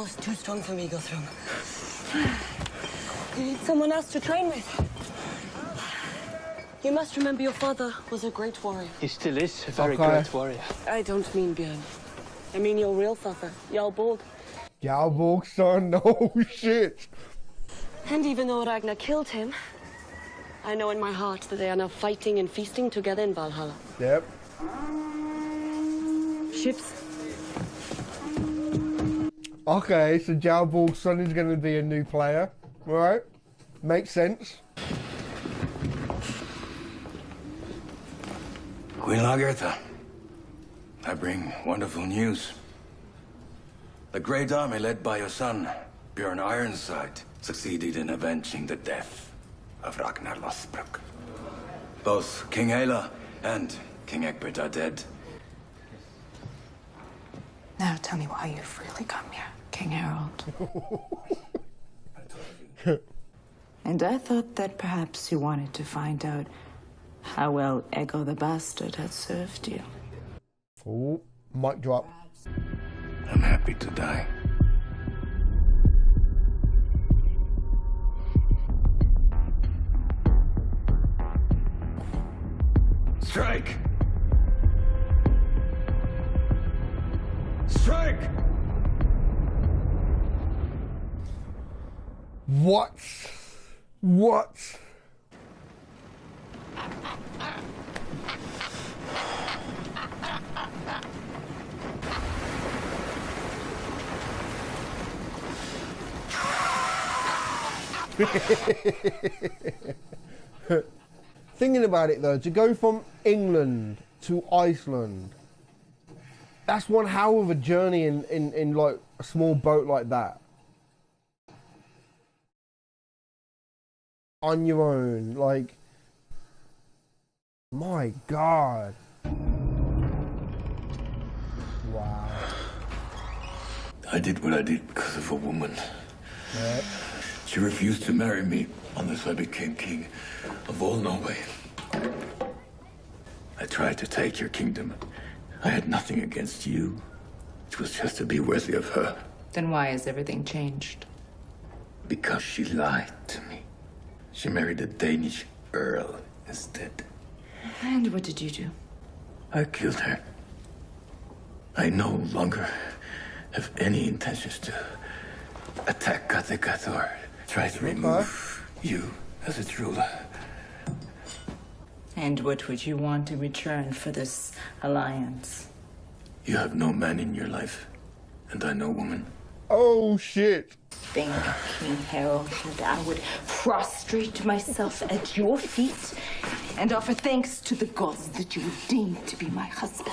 is too strong for me, Guthrum. You need someone else to train with. You must remember your father was a great warrior. He still is a very great warrior. I don't mean Bjorn. I mean your real father, Jarl. Jarl, son, oh shit. And even though Ragnar killed him, I know in my heart that they are now fighting and feasting together in Valhalla. Yep. Ships. Okay, so Jarl's son is going to be a new player, right? Makes sense. Queen Lagertha, I bring wonderful news. The great army led by your son, Bjorn Ironside, succeeded in avenging the death of Ragnar Lothbrok. Both King Hela and King Egbert are dead. Now tell me why you've really come here, King Harald. And I thought that perhaps you wanted to find out how well Ego the Bastard had served you. Oh, mic drop. I'm happy to die. Strike! Strike! What? What? Thinking about it though, to go from England to Iceland, that's one hell of a journey in like a small boat like that. On your own, like, my God. Wow. I did what I did because of a woman. Yep. She refused to marry me unless I became king of all Norway. I tried to take your kingdom. I had nothing against you. It was just to be worthy of her. Then why has everything changed? Because she lied to me. She married a Danish earl instead. And what did you do? I killed her. I no longer have any intentions to attack Kattegat or try to remove you as its ruler. And what would you want in return for this alliance? You have no man in your life, and I no woman. Oh shit. Think, King Harald, that I would prostrate myself at your feet and offer thanks to the gods that you would deign to be my husband.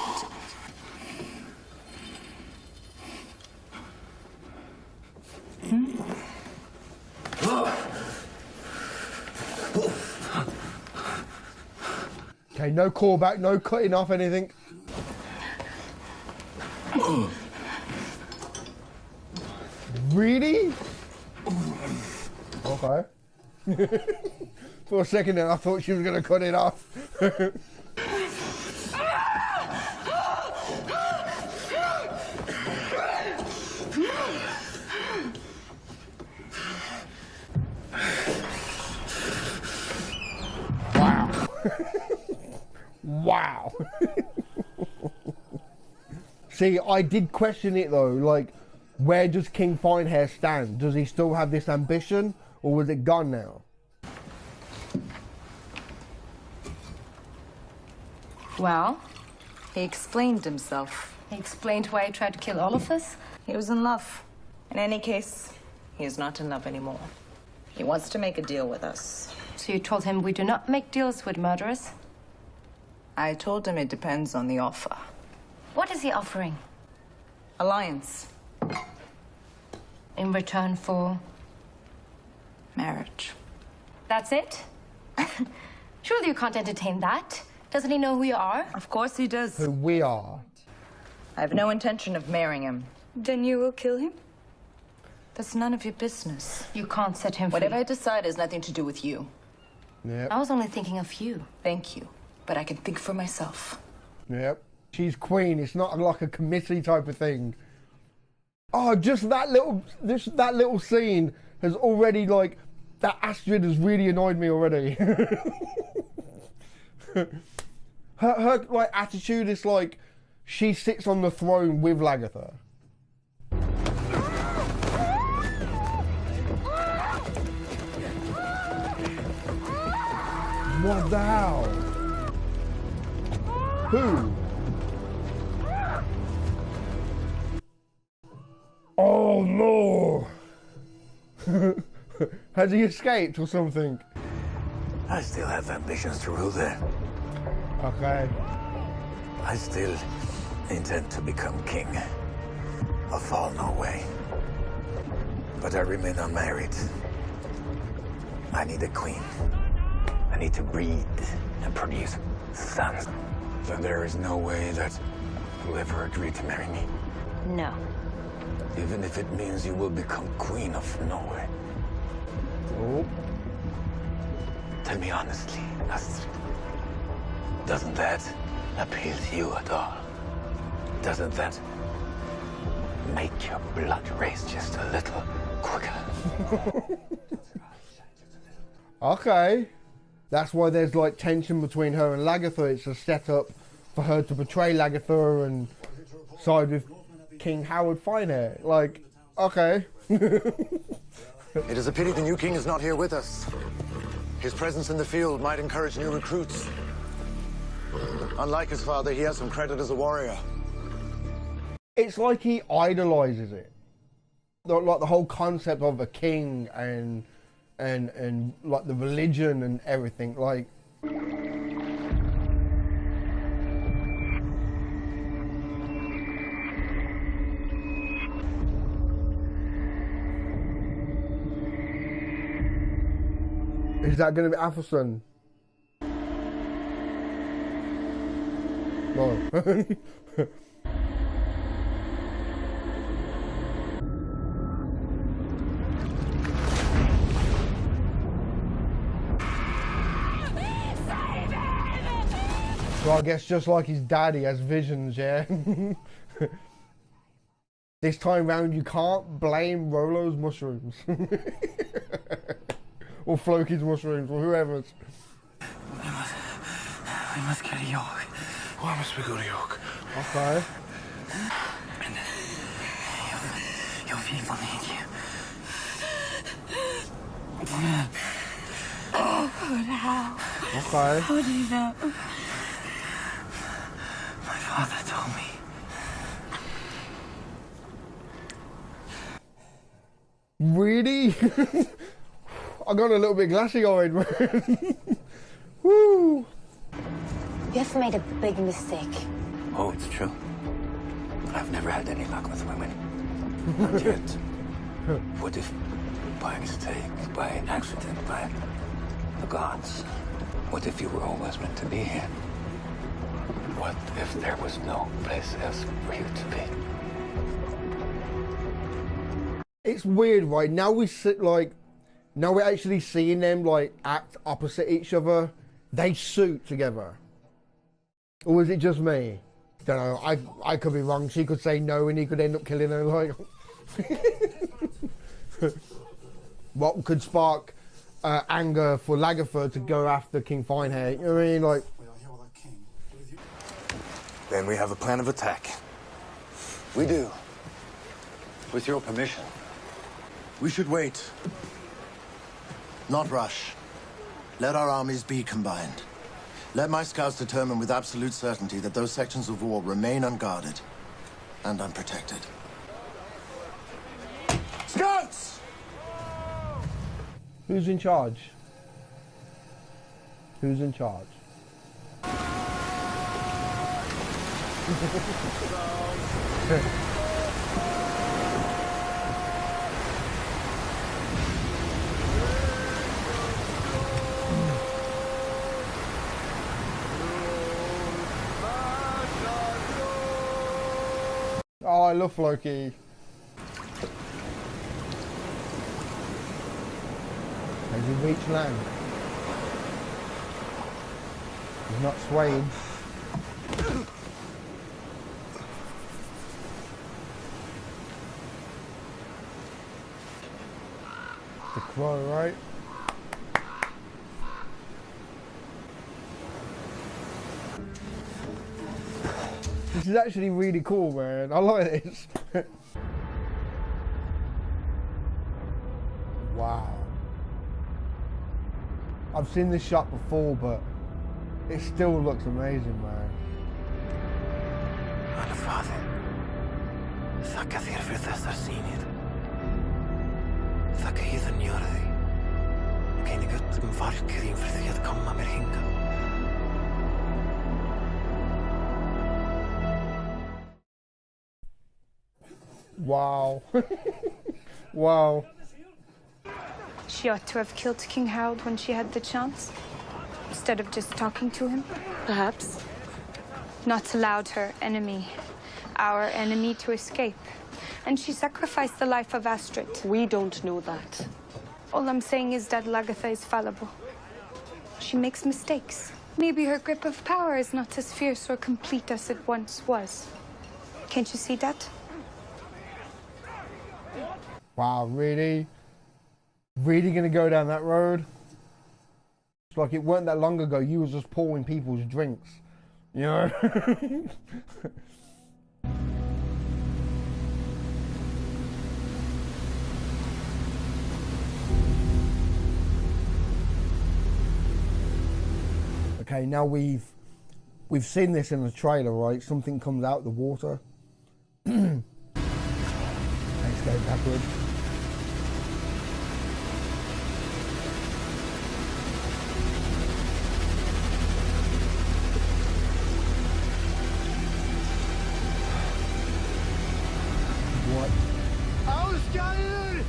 Okay, no callback, no cutting off anything. Really? Okay. For a second there, I thought she was going to cut it off. Wow. Wow. See, I did question it though, like, where does King Finehair stand? Does he still have this ambition, or was it gone now? Well, he explained himself. He explained why he tried to kill all of us. He was in love. In any case, he is not in love anymore. He wants to make a deal with us. So you told him we do not make deals with murderers? I told him it depends on the offer. What is he offering? Alliance. In return for? Marriage. That's it? Surely you can't entertain that. Doesn't he know who you are? Of course he does. Who we are. I have no intention of marrying him. Then you will kill him? That's none of your business. You can't set him free. Whatever I decide has nothing to do with you. Yep. I was only thinking of you. Thank you. But I can think for myself. Yep. She's queen. It's not like a committee type of thing. Oh, just that little scene has already, like, that Astrid has really annoyed me already. her like attitude is like she sits on the throne with Lagertha. What the hell? Who? Oh no! Has he escaped or something? I still have ambitions to rule there. Okay. I still intend to become king of all Norway. But I remain unmarried. I need a queen. I need to breed and produce sons. So there is no way that you'll ever agree to marry me. No. Even if it means you will become queen of Norway. Oh. Tell me honestly, Astrid. Doesn't that appeal to you at all? Doesn't that make your blood race just a little quicker? Okay. That's why there's like tension between her and Lagertha. It's a setup for her to betray Lagertha and side with King Harald Finehair. Like, okay. It is a pity the new king is not here with us. His presence in the field might encourage new recruits. Unlike his father, he has some credit as a warrior. It's like he idolizes it. Like the whole concept of a king and like the religion and everything. Like, is that going to be Athelstan? No. So I guess just like his daddy has visions, yeah? This time round you can't blame Rolo's mushrooms. Or Floki's mushrooms, or whoever's. We must get a yoke. Why must we go to York? Okay. Your people need you. Oh, but how? Okay. How do you know? My father told me. Really? I got a little bit glassy-eyed, man. Woo! You have made a big mistake. Oh, it's true. I've never had any luck with women. And yet, what if by mistake, by accident, by the gods, what if you were always meant to be here? What if there was no place else for you to be? It's weird, right? Now we sit like, now we're actually seeing them like act opposite each other. They suit together. Or is it just me? Don't know. I could be wrong. She could say no and he could end up killing her. Like, what could spark anger for Lagertha to go after King Finehair? You know what I mean? Like, Then we have a plan of attack. We do. With your permission. We should wait. Not rush. Let our armies be combined. Let my scouts determine with absolute certainty that those sections of war remain unguarded and unprotected. Scouts! who's in charge? Who's in charge? Oh, I love Floki. Has he reached land? He's not swaying. the crow, right? This is actually really cool, man. I like this. Wow. I've seen this shot before, but it still looks amazing, man. Faðir, þakka þér fyrir þessar sýnir. Þakka híðan jörði. Kenni öllum valkyríum fyrir því að koma mér hingað. Wow. Wow. She ought to have killed King Harald when she had the chance, instead of just talking to him. Perhaps. Not allowed her enemy, our enemy, to escape. And she sacrificed the life of Astrid. We don't know that. All I'm saying is that Lagertha is fallible. She makes mistakes. Maybe her grip of power is not as fierce or complete as it once was. Can't you see that? Wow, really? Really gonna go down that road? It's like it weren't that long ago you was just pouring people's drinks. You know? Okay, now we've seen this in the trailer, right? Something comes out the water. Let's go backwards. What? Ausgeil!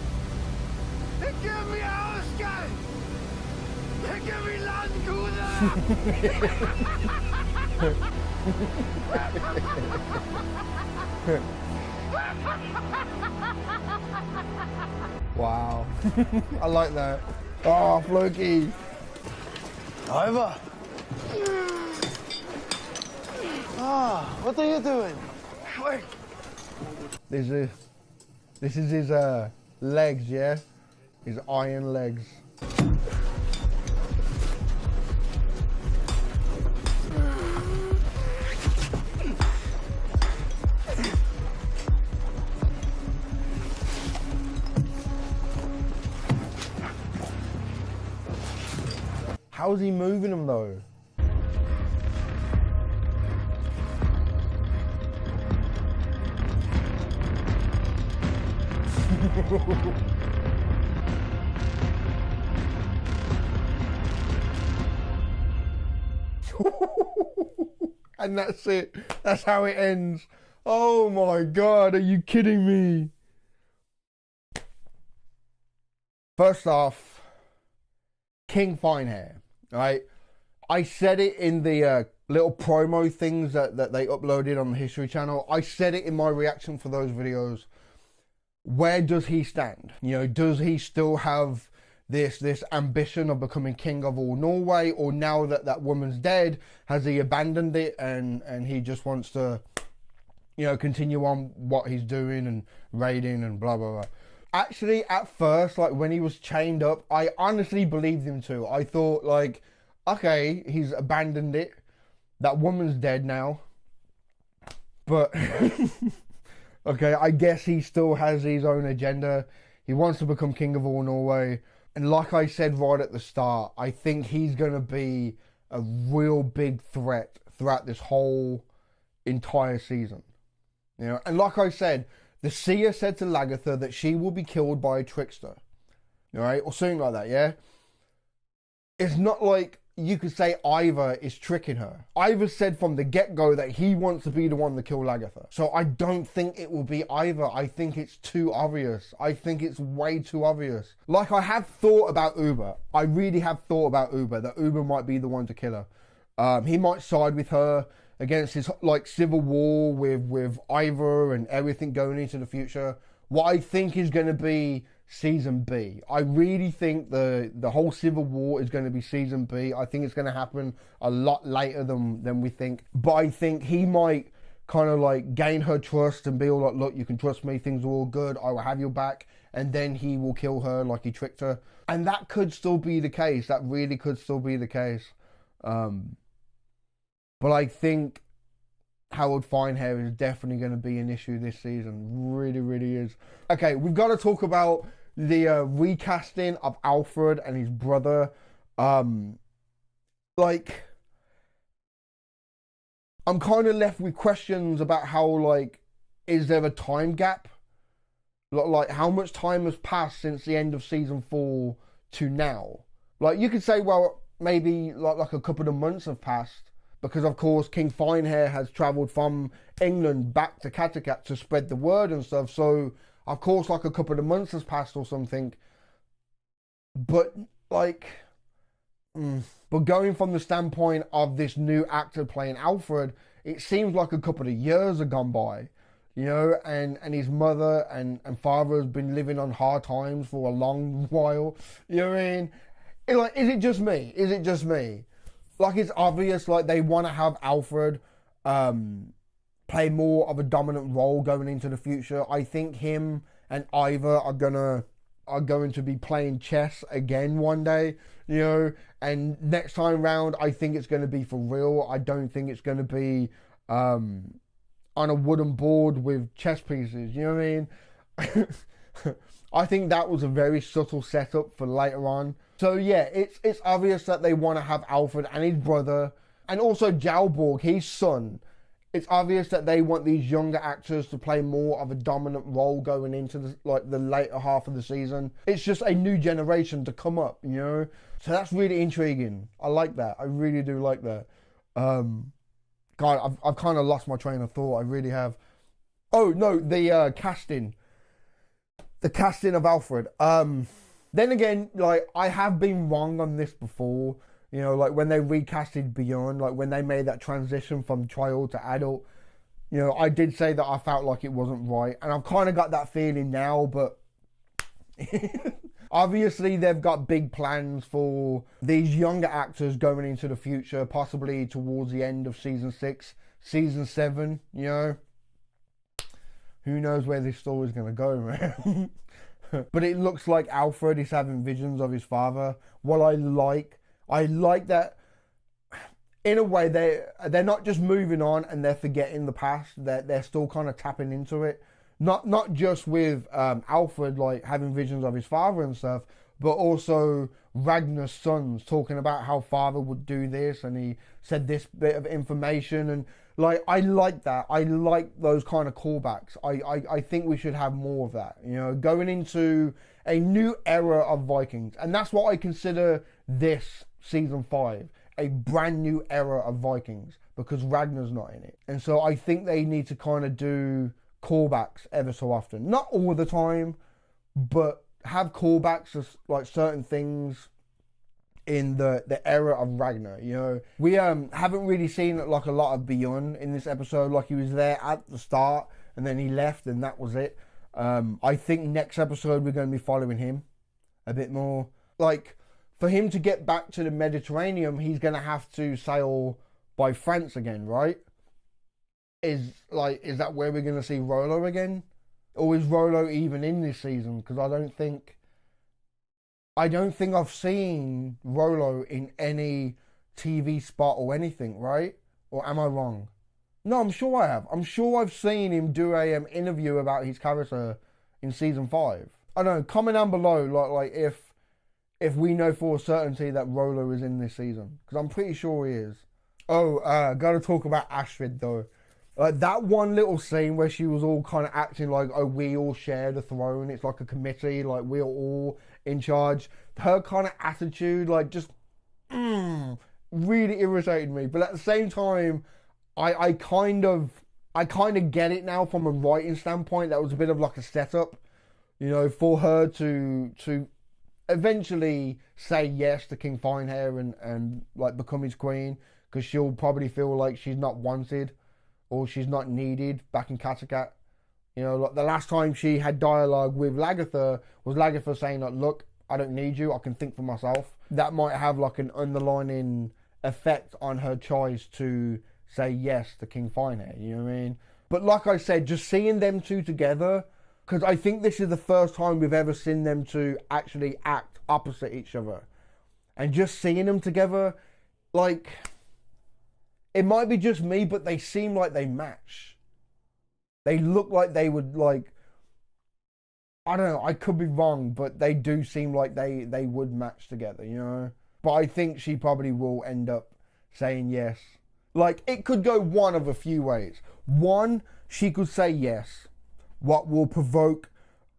Give me Ausgeil! Give me Landgude! Wow. I like that. Oh, Floki. Ivar! Ah, what are you doing? Wait! This is his legs, yeah? His iron legs. How's he moving them though? And that's it. That's how it ends. Oh my God, are you kidding me? First off, King Finehair, right? I said it in the little promo things that they uploaded on the History channel. I said it in my reaction for those videos. Where does he stand? You know, does he still have this ambition of becoming king of all Norway, or now that that woman's dead, has he abandoned it and he just wants to, you know, continue on what he's doing and raiding and blah blah blah. Actually, at first, like when he was chained up, I honestly believed him too. I thought like, okay, he's abandoned it, that woman's dead now, but okay, I guess he still has his own agenda. He wants to become king of all Norway. And like I said right at the start, I think he's going to be a real big threat throughout this whole entire season. You know, and like I said, the seer said to Lagertha that she will be killed by a trickster. All right, or something like that, yeah? It's not like you could say Ivar is tricking her. Ivar said from the get-go that he wants to be the one to kill Lagertha. So I don't think it will be Ivar. I think it's too obvious. I think it's way too obvious. Like, I have thought about Uber. I really have thought about Uber, that Uber might be the one to kill her. He might side with her against his, like, civil war with Ivar and everything going into the future. What I think is going to be Season B. I really think the whole civil war is going to be Season B. I think it's going to happen a lot later than we think. But I think he might kind of like gain her trust and be all like, look, you can trust me, things are all good, I will have your back. and then he will kill her like he tricked her. And that could still be the case. That really could still be the case. But I think Harold Finehair is definitely going to be an issue this season. Really, really is. Okay, we've got to talk about the recasting of Alfred and his brother. Like, I'm kind of left with questions about how, like, is there a time gap? Like, how much time has passed since the end of season 4 to now? Like, you could say, well, maybe like a couple of months have passed, because of course King Finehair has travelled from England back to Kattegat to spread the word and stuff. So of course like a couple of months has passed or something. But like, but going from the standpoint of this new actor playing Alfred, it seems like a couple of years have gone by, you know, and his mother and father has been living on hard times for a long while. You know what I mean? Like, is it just me? Is it just me? Like, it's obvious, like, they want to have Alfred play more of a dominant role going into the future. I think him and Ivar are going to be playing chess again one day, you know, and next time round, I think it's going to be for real. I don't think it's going to be on a wooden board with chess pieces, you know what I mean? I think that was a very subtle setup for later on. So yeah, it's obvious that they want to have Alfred and his brother, and also Jalborg, his son. It's obvious that they want these younger actors to play more of a dominant role going into the later half of the season. It's just a new generation to come up, you know. So that's really intriguing. I like that. I really do like that. God, I've kind of lost my train of thought. I really have. Oh no, the casting. The casting of Alfred. Then again, like, I have been wrong on this before, you know, like when they recasted Bjorn, like when they made that transition from child to adult, you know, I did say that I felt like it wasn't right, and I've kind of got that feeling now, but obviously they've got big plans for these younger actors going into the future, possibly towards the end of season 6, season 7, you know. Who knows where this story's going to go, man. But it looks like Alfred is having visions of his father. What I like that in a way they're not just moving on and they're forgetting the past. They're still kind of tapping into it. Not just with Alfred like having visions of his father and stuff, but also Ragnar's sons talking about how father would do this and he said this bit of information, and like, I like that. I like those kind of callbacks. I think we should have more of that, you know, going into a new era of Vikings. And that's what I consider this season 5, a brand new era of Vikings, because Ragnar's not in it. And so I think they need to kind of do callbacks ever so often. Not all the time, but have callbacks of like certain things in the era of Ragnar, you know. We haven't really seen like a lot of Bjorn in this episode. Like, he was there at the start and then he left and that was it. I think next episode we're going to be following him a bit more. Like, for him to get back to the Mediterranean, he's going to have to sail by France again, right? Is that where we're going to see Rollo again? Or is Rollo even in this season? Because I don't think I've seen Rollo in any TV spot or anything, right? Or am I wrong? No, I'm sure I have. I'm sure I've seen him do a interview about his character in season 5. I don't know. Comment down below, like if we know for a certainty that Rollo is in this season, because I'm pretty sure he is. Oh, gotta talk about Astrid though. That one little scene where she was all kind of acting like, oh, we all share the throne. It's like a committee, like we're all in charge. Her kind of attitude, like, just really irritated me. But at the same time, I kind of get it now from a writing standpoint. That was a bit of like a setup, you know, for her to eventually say yes to King Finehair and like become his queen, because she'll probably feel like she's not wanted or she's not needed back in Kattegat. You know, like the last time she had dialogue with Lagertha was Lagertha saying like, look, I don't need you, I can think for myself. That might have like an underlining effect on her choice to say yes to King Finehair, you know what I mean? But like I said, just seeing them two together, Because I think this is the first time we've ever seen them to actually act opposite each other. And just seeing them together, like, it might be just me, but they seem like they match. They look like they would, like, I don't know, I could be wrong, but they do seem like they would match together, you know? But I think she probably will end up saying yes. Like, it could go one of a few ways. One, she could say yes, what will provoke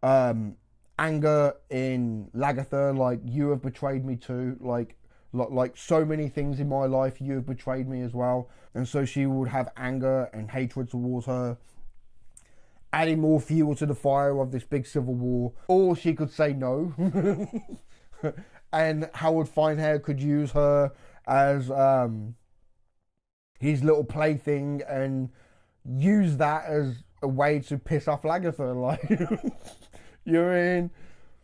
anger in Lagertha, like, you have betrayed me too, like so many things in my life, you have betrayed me as well. And so she would have anger and hatred towards her, adding more fuel to the fire of this big civil war. Or she could say no. And Howard Finehair could use her as his little plaything and use that as a way to piss off Lagertha. Like, you're in.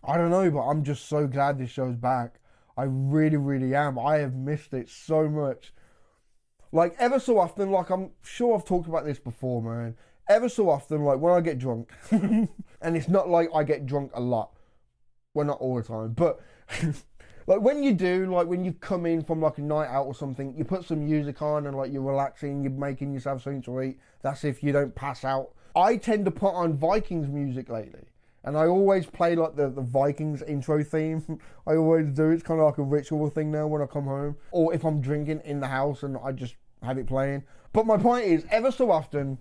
I don't know, but I'm just so glad this show's back. I really, really am. I have missed it so much. Like, ever so often, like, I'm sure I've talked about this before, man. Ever so often, like, when I get drunk, and it's not like I get drunk a lot. Well, not all the time, but like, when you do, like, when you come in from, like, a night out or something, you put some music on and, like, you're relaxing, you're making yourself something to eat. That's if you don't pass out. I tend to put on Vikings music lately. And I always play, like, the Vikings intro theme. I always do. It's kind of like a ritual thing now when I come home. Or if I'm drinking in the house and I just have it playing. But my point is, ever so often,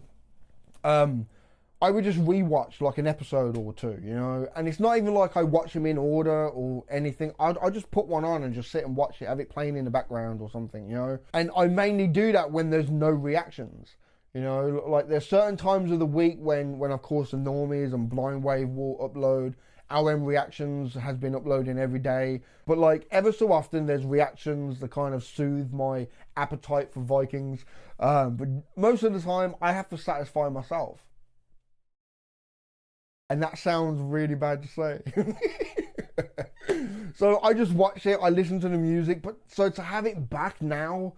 I would just rewatch, like, an episode or two, you know? And it's not even like I watch them in order or anything. I just put one on and just sit and watch it, have it playing in the background or something, you know? And I mainly do that when there's no reactions. You know, like, there's certain times of the week when of course the normies and Blind Wave will upload. LM Reactions has been uploading every day. But, like, ever so often there's reactions that kind of soothe my appetite for Vikings. But most of the time I have to satisfy myself. And that sounds really bad to say. So I just watch it, I listen to the music. But so to have it back now,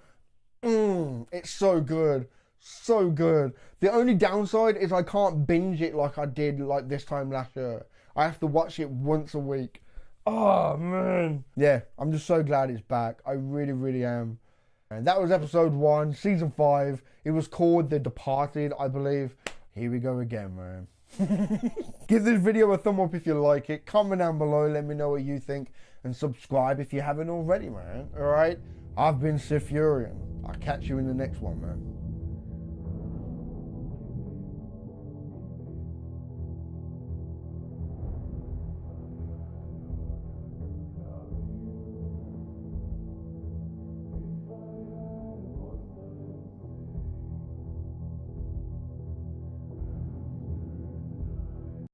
it's so good. So good. The only downside is I can't binge it like I did, like, this time last year. I have to watch it once a week. Oh, man. Yeah, I'm just so glad it's back. I really, really am. And that was episode 1, season 5. It was called The Departed, I believe. Here we go again, man. Give this video a thumb up if you like it. Comment down below, let me know what you think. And subscribe if you haven't already, man. Alright? I've been SiTHFuRion. I'll catch you in the next one, man.